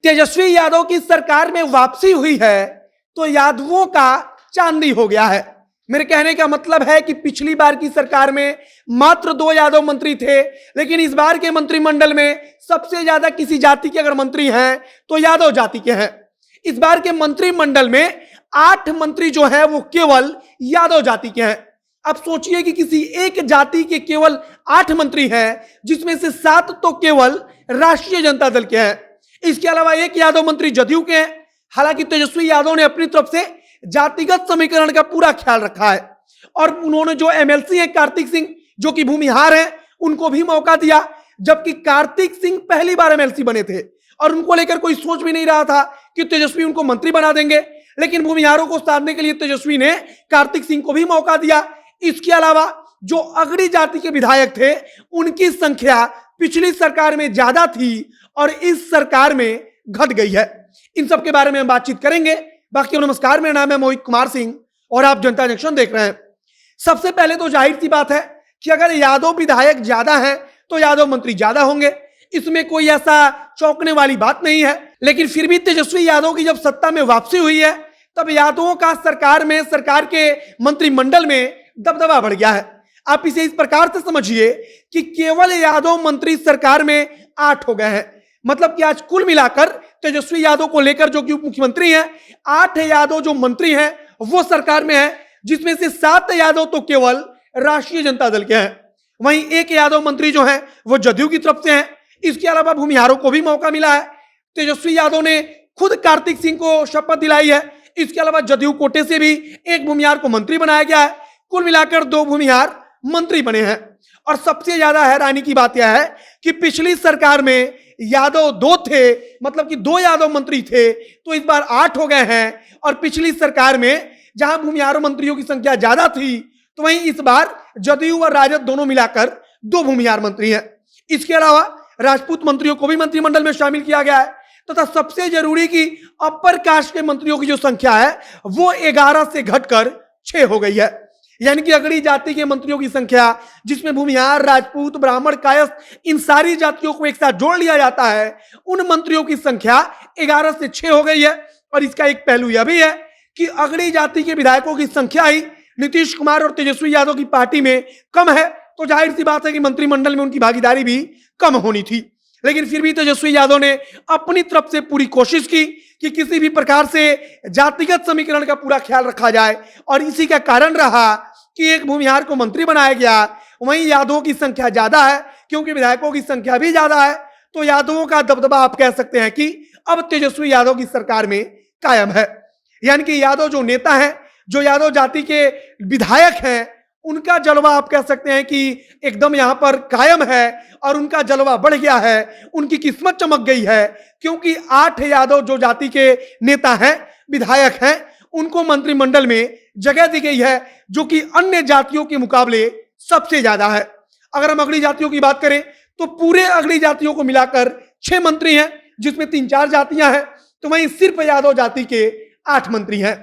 तेजस्वी यादव की सरकार में वापसी हुई है तो यादवों का चांदी हो गया है। मेरे कहने का मतलब है कि पिछली बार की सरकार में मात्र 2 यादव मंत्री थे, लेकिन इस बार के मंत्रिमंडल में सबसे ज्यादा किसी जाति के अगर मंत्री हैं तो यादव जाति के हैं। इस बार के मंत्रिमंडल में 8 मंत्री जो है वो केवल यादव जाति के हैं। अब सोचिए कि किसी एक जाति के केवल 8 मंत्री हैं, जिसमें से 7 तो केवल राष्ट्रीय जनता दल के हैं। इसके अलावा 1 यादव मंत्री जदयू के हैं। हालांकि तेजस्वी यादव ने अपनी तरफ से जातिगत समीकरण का पूरा ख्याल रखा है और उन्होंने जो एमएलसी हैं कार्तिक सिंह जो कि भूमिहार हैं उनको भी मौका दिया, जबकि कार्तिक सिंह पहली बार एमएलसी बने थे और उनको लेकर कोई सोच भी नहीं रहा था कि तेजस्वी उनको मंत्री बना देंगे, लेकिन भूमिहारों को साधने के लिए तेजस्वी ने कार्तिक सिंह को भी मौका दिया। इसके अलावा जो अगड़ी जाति के विधायक थे उनकी संख्या पिछली सरकार में ज्यादा थी और इस सरकार में घट गई है। इन सब के बारे में हम बातचीत करेंगे। बाकी नमस्कार, मेरा नाम है मोहित कुमार सिंह और आप जनता जंक्शन देख रहे हैं। सबसे पहले तो जाहिर सी बात है कि अगर यादव विधायक ज्यादा हैं तो यादव मंत्री ज्यादा होंगे, इसमें कोई ऐसा चौंकने वाली बात नहीं है। लेकिन फिर भी तेजस्वी यादव की जब सत्ता में वापसी हुई है तब यादवों का सरकार के मंत्रिमंडल में दबदबा बढ़ गया है। आप इसे इस प्रकार से समझिए कि केवल यादव मंत्री सरकार में 8 हो गए हैं। मतलब कि आज कुल मिलाकर तेजस्वी यादव को लेकर जो कि उप मुख्यमंत्री हैं 8 यादव जो मंत्री हैं वो सरकार में है, जिसमें से 7 यादव तो केवल राष्ट्रीय जनता दल के हैं। वहीं 1 यादव मंत्री जो है वो जदयू की तरफ से हैं। इसके अलावा भूमिहारों को भी मौका मिला है। तेजस्वी यादव ने खुद कार्तिक सिंह को शपथ दिलाई है। इसके अलावा जदयू कोटे से भी 1 भूमिहार को मंत्री बनाया गया है। कुल मिलाकर 2 भूमिहार मंत्री बने हैं। और सबसे ज्यादा हैरानी की बात यह है कि पिछली सरकार में यादव 2 थे, मतलब कि 2 यादव मंत्री थे, तो इस बार 8 हो गए हैं। और पिछली सरकार में जहां भूमिहार मंत्रियों की संख्या ज्यादा थी तो वहीं इस बार जदयू और राजद दोनों मिलाकर 2 भूमिहार मंत्री हैं। इसके अलावा राजपूत मंत्रियों को भी मंत्रिमंडल में शामिल किया गया है तथा सबसे जरूरी कि अपर कास्ट के मंत्रियों की जो संख्या है वो 11 से घटकर 6 हो गई है। यानी कि अगड़ी जाति के मंत्रियों की संख्या, जिसमें भूमिहार, राजपूत, ब्राह्मण, कायस्थ इन सारी जातियों को एक साथ जोड़ लिया जाता है, उन मंत्रियों की संख्या 11 से 6 हो गई है। और इसका एक पहलू यह भी है कि अगड़ी जाति के विधायकों की संख्या ही नीतीश कुमार और तेजस्वी यादव की पार्टी में कम है, तो जाहिर सी बात है कि मंत्रिमंडल में उनकी भागीदारी भी कम होनी थी। लेकिन फिर भी तेजस्वी यादव ने अपनी तरफ से पूरी कोशिश की कि किसी भी प्रकार से जातिगत समीकरण का पूरा ख्याल रखा जाए और इसी का कारण रहा कि 1 भूमिहार को मंत्री बनाया गया। वहीं यादवों की संख्या ज्यादा है क्योंकि विधायकों की संख्या भी ज्यादा है, तो यादवों का दबदबा आप कह सकते हैं कि अब तेजस्वी यादव की सरकार में कायम है। यानी कि यादव जो नेता है, जो यादव जाति के विधायक हैं, उनका जलवा आप कह सकते हैं कि एकदम यहां पर कायम है और उनका जलवा बढ़ गया है। उनकी किस्मत चमक गई है क्योंकि 8 यादव जो जाति के नेता हैं, विधायक हैं, उनको मंत्रिमंडल में जगह दी गई है, जो कि अन्य जातियों के मुकाबले सबसे ज्यादा है। अगर हम अगड़ी जातियों की बात करें तो पूरे अगड़ी जातियों को मिलाकर 6 मंत्री हैं, जिसमें 3-4 जातियां हैं, तो वहीं सिर्फ यादव जाति के 8 मंत्री हैं।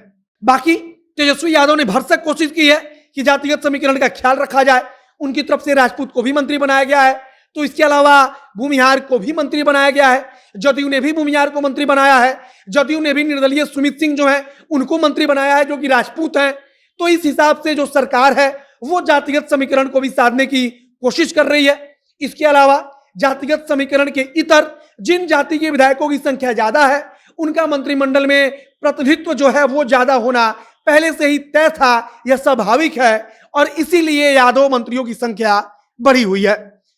बाकी तेजस्वी यादव ने भरसक कोशिश की है कि जातिगत समीकरण का ख्याल रखा जाए। उनकी तरफ से राजपूत को भी मंत्री बनाया गया है, तो इसके अलावा भूमिहार को भी मंत्री बनाया गया है। जदयू ने भी भूमिहार को मंत्री बनाया है। जदयू ने भी निर्दलीय सुमित सिंह जो है उनको मंत्री बनाया है, जो कि राजपूत हैं। तो इस हिसाब से जो सरकार है वो जातिगत समीकरण को भी साधने की कोशिश कर रही है। इसके अलावा जातिगत समीकरण के इतर जिन जाति के विधायकों की संख्या ज्यादा है उनका मंत्रिमंडल में प्रतिनिधित्व जो है वो ज्यादा होना पहले से ही तय था, यह स्वाभाविक है और इसीलिए यादव मंत्रियों की संख्या बढ़ी हुई है।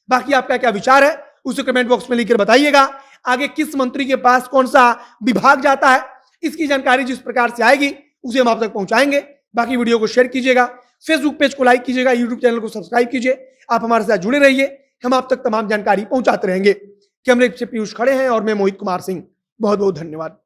बाकी आपका क्या विचार है उसे कमेंट बॉक्स में लिखकर बताइएगा। आगे किस मंत्री के पास कौन सा विभाग जाता है, इसकी जानकारी जिस प्रकार से आएगी उसे हम आप तक पहुंचाएंगे। बाकी वीडियो को शेयर कीजिएगा, फेसबुक पेज को लाइक कीजिएगा, यूट्यूब चैनल को सब्सक्राइब कीजिए। आप हमारे साथ जुड़े रहिए, हम आप तक तमाम जानकारी पहुंचाते रहेंगे। कैमरे से पीयूष खड़े हैं और मैं मोहित कुमार सिंह। बहुत बहुत धन्यवाद।